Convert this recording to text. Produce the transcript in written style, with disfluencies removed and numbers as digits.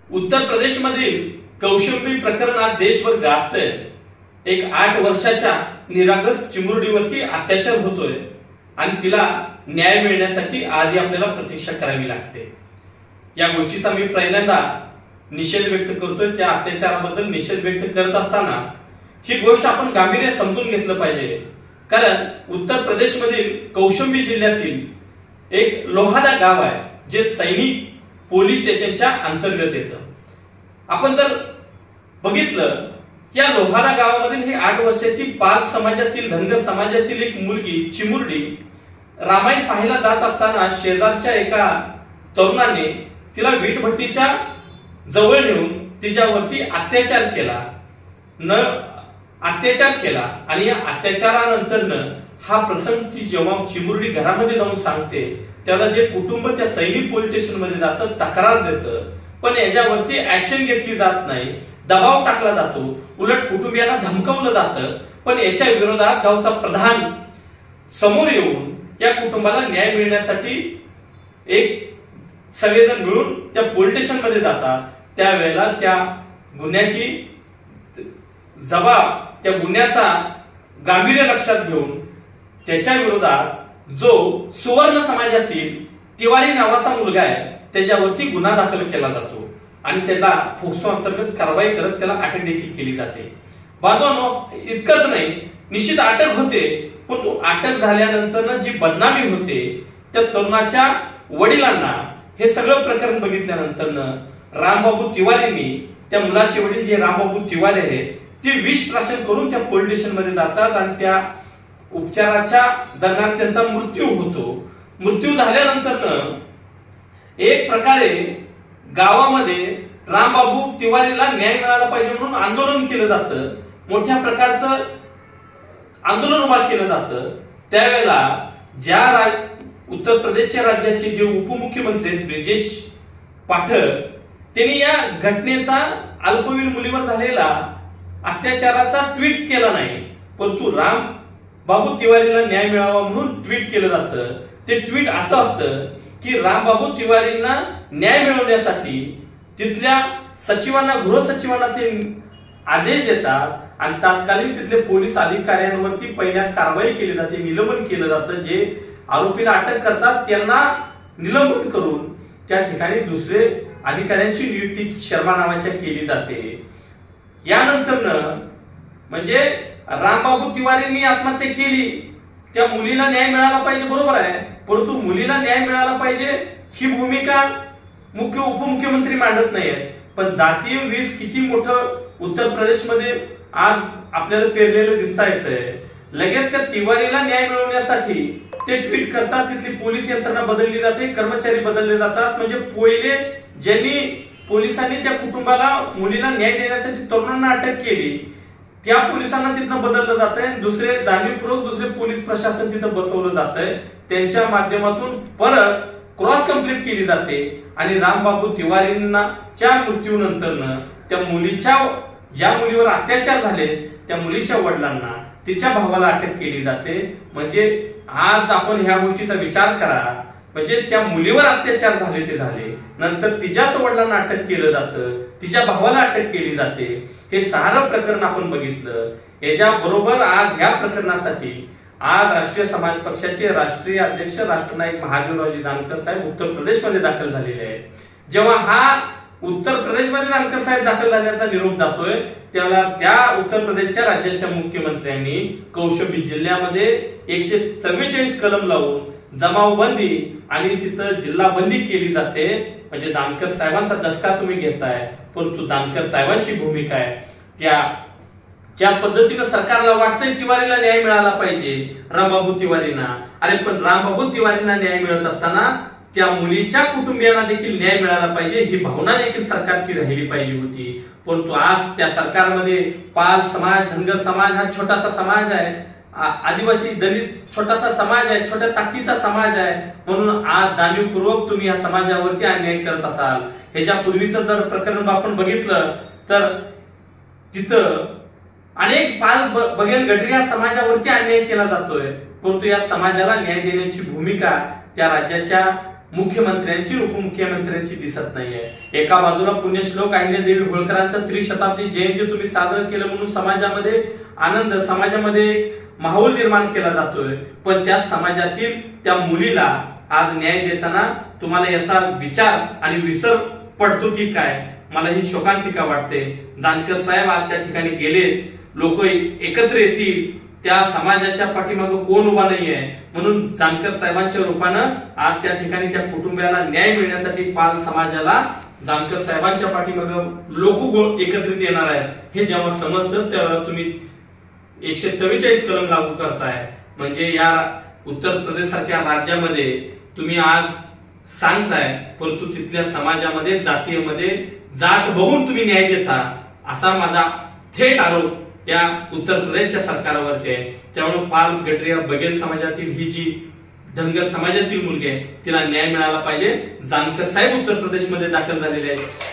उत्तर प्रदेशमधील कौशंबी प्रकरण आज देशभर गाजतंय। एक 8 वर्षाच्या निरागस चिमुरडीवरती अत्याचार होतोय आणि तिला न्याय मिळण्यासाठी आधी आपल्याला प्रतीक्षा करावी लागते। या गोष्टीचा मी पहिल्यांदा निषेध व्यक्त करतोय। त्या अत्याचाराबद्दल निषेध व्यक्त करत असताना ही गोष्ट आपण गांभीर्य समजून घेतलं पाहिजे, कारण उत्तर प्रदेशमधील कौशंबी जिल्ह्यातील एक लोहारा गाव आहे जे सैनिक पोलीस स्टेशनच्या अंतर्गत येतं। आपण जर बघितलं, या लोहारा गावामधील ही 8 वर्षाची पाल समाजातील धनगर समाजातील एक मुलगी चिमुरडी रामायण पाहायला जात असताना शेजारच्या एका तरुणाने तिला वीटभट्टीच्या जवळ नेऊन तिच्यावरती अत्याचार केला आणि या अत्याचारानंतर हा प्रसंग ती जेव्हा चिमुरडी घरामध्ये जाऊन सांगते, त्याला जे कुटुंब त्या सैनिक पोलीस स्टेशन मध्ये जातं, तक्रार देतं, पण याच्यावरती ऍक्शन घेतली जात नाही, दबाव टाकला जातो, उलट कुटुंबियांना धमकावलं जातं। पण याच्या विरोधात गावचा प्रधान समोर येऊन या कुटुंबाला न्याय मिळण्यासाठी एक सगळेजण मिळून त्या पोलीस स्टेशन मध्ये जातात। त्यावेळेला त्या गुन्ह्याचा गांभीर्य लक्षात घेऊन त्याच्या विरोधात जो सुवर्ण समाजातील तिवारी नावाचा मुलगा आहे त्याच्यावरती गुन्हा दाखल केला जातो आणि त्याला फोक्सो अंतर्गत कारवाई करत त्याला अटक देखील केली जाते। बांधवांनो, इतकंच नाही, निश्चित अटक होते, पण तो अटक झाल्यानंतर जी बदनामी होते त्या तरुणाच्या वडिलांना, हे सगळं प्रकरण बघितल्यानंतर रामबाबू तिवारींनी, त्या मुलाचे वडील जे रामबाबू तिवारी आहे, ते विष प्राशन करून त्या पोलीस स्टेशन मध्ये जातात आणि त्या उपचाराच्या दरम्यान त्यांचा मृत्यू होतो। मृत्यू झाल्यानंतर एक प्रकारे गावामध्ये रामबाबू तिवारीला न्याय मिळाला पाहिजे म्हणून आंदोलन केलं जातं, मोठ्या प्रकारचं आंदोलन उभा केलं जातं। त्यावेळेला ज्या उत्तर प्रदेशच्या राज्याचे जे उपमुख्यमंत्री ब्रिजेश पाठक, त्यांनी या घटनेचा अल्पवयीन मुलीवर झालेला अत्याचाराचा ट्विट केला नाही, परंतु रामबाबू तिवारीला न्याय मिळावा म्हणून ट्विट केलं जातं। ते ट्विट असं असतं की रामबाबू तिवारींना न्याय मिळवण्यासाठी तिथल्या सचिवांना, गृह सचिवांना ते आदेश देतात आणि तात्कालिक तिथले पोलीस अधिकाऱ्यांवरती पहिल्या कारवाई केली जाते, निलंबन केलं जातं। जे आरोपीला अटक करतात त्यांना निलंबन करून त्या ठिकाणी दुसरे अधिकाऱ्यांची नियुक्ती शर्मा नावाच्या केली जाते। यानंतर म्हणजे रामबाबू तिवारींनी आत्महत्या केली, त्या मुलीला न्याय मिळाला पाहिजे, बरोबर आहे, परंतु मुलीला न्याय मिळाला पाहिजे ही भूमिका उपमुख्यमंत्री मांडत नाहीत। पण जातीय विष किती मोठं उत्तर प्रदेशमध्ये आज आपल्याला पेरलेलं दिसता येतंय। लगेच त्या तिवारीला न्याय मिळवण्यासाठी ते ट्विट करतात, तिथली पोलीस यंत्रणा बदलली जाते, कर्मचारी बदलले जातात। म्हणजे पहिले ज्यांनी पोलिसांनी त्या कुटुंबाला, मुलीला न्याय देण्यासाठी तरुणांना अटक केली, त्या पोलिसांना तिथनं बदललं जातंय, दुसरे जाणीवपूर्वक दुसरे पोलीस प्रशासन तिथं बसवलं जातंय, त्यांच्या माध्यमातून परत क्रॉस कंप्लीट केली जाते आणि रामबाबू तिवारींना च्या मृत्यूनंतर त्या मुलीच्या, ज्या मुलीवर अत्याचार झाले त्या मुलीच्या वडिलांना, तिच्या भावाला अटक केली जाते। म्हणजे आज आपण ह्या गोष्टीचा विचार करा, म्हणजे त्या मुलीवर अत्याचार झाले ते झाले, नंतर तिच्याच वडिलांना अटक केलं जातं, तिच्या भावाला अटक केली जाते। हे सारं प्रकरण आपण बघितलं। याच्या बरोबर आज ह्या प्रकरणासाठी आज राष्ट्रीय समाज पक्षाचे राष्ट्रीय अध्यक्ष राष्ट्रनायक महादेवरावजी जानकर साहेब उत्तर प्रदेशमध्ये दाखल झालेले आहेत। जेव्हा हा उत्तर प्रदेशमध्ये जानकर साहेब दाखल झाल्याचा निरोप जातोय, त्याला त्या उत्तर प्रदेशच्या राज्याच्या मुख्यमंत्र्यांनी कौशंबी जिल्ह्यामध्ये 144 कलम लावून जमावबंदी आणि तिथं जिल्हा बंदी केली जाते। म्हणजे जानकर साहेबांचा दसका तुम्ही घेताय, परंतु जानकर साहेबांची भूमिका आहे ज्या पद्धतीनं सरकारला वाटतंय तिवारीला न्याय मिळाला पाहिजे, रामबाबू तिवारींना, अरे पण रामबाबू तिवारींना न्याय मिळत असताना त्या मुलीच्या कुटुंबियांना देखील न्याय मिळाला पाहिजे ही भावना देखील सरकारची राहिली पाहिजे होती। परंतु आज त्या सरकारमध्ये पाल समाज, धनगर समाज हा छोटासा समाज आहे, आदिवासी दलित छोटासा समाज आहे, छोट्या ताकदीचा समाज आहे, म्हणून आज जाणीवपूर्वक तुम्ही या समाजावरती अन्याय करत असाल। ह्याच्या पूर्वीचं जर प्रकरण आपण बघितलं तर तिथं अनेक पाल बगेल गटरिया समाजावरती अन्याय केला जातोय, परंतु या समाजाला न्याय देण्याची भूमिका त्या राज्याच्या मुख्यमंत्र्यांची उपमुख्यमंत्र्यांची दिसत नाहीये। एका बाजूला पुण्यश्लोक अहिल्यादेवी होळकरांचं त्रिशताब्दी जयंती तुम्ही साजरं केलं म्हणून समाजामध्ये आनंद, समाजामध्ये एक माहोल निर्माण केला जातोय, पण त्या समाजातील त्या मुलीला आज न्याय देताना तुम्हाला याचा विचार आणि विसर पडतो की काय, मला ही शोकांतिका वाटते। जानकर साहेब आज त्या ठिकाणी गेले, लोक एकत्र येतील, त्या समाजाच्या पाठीमागे कोण उभा नाहीये म्हणून जानकर साहेबांच्या रूपानं आज त्या ठिकाणी त्या कुटुंबियाला न्याय मिळण्यासाठी पाल समाजाला जानकर साहेबांच्या पाठीमागे लोक एकत्रित येणार आहेत हे जेव्हा समजतं तेव्हा तुम्ही 144 कलम लागू करताय। म्हणजे या उत्तर प्रदेश सारख्या राज्यामध्ये तुम्ही आज सांगताय, परंतु तिथल्या समाजामध्ये जातीयमध्ये जात बघून तुम्ही न्याय देता, असा माझा थेट आरोप या उत्तर प्रदेशच्या सरकारवरती आहे। त्यामुळे पाल गटरिया बघेल समाजातील ही जी धनगर समाजातील मुलगी आहे तिला न्याय मिळाला पाहिजे। जानकर साहेब उत्तर प्रदेशमध्ये दाखल झालेले आहेत।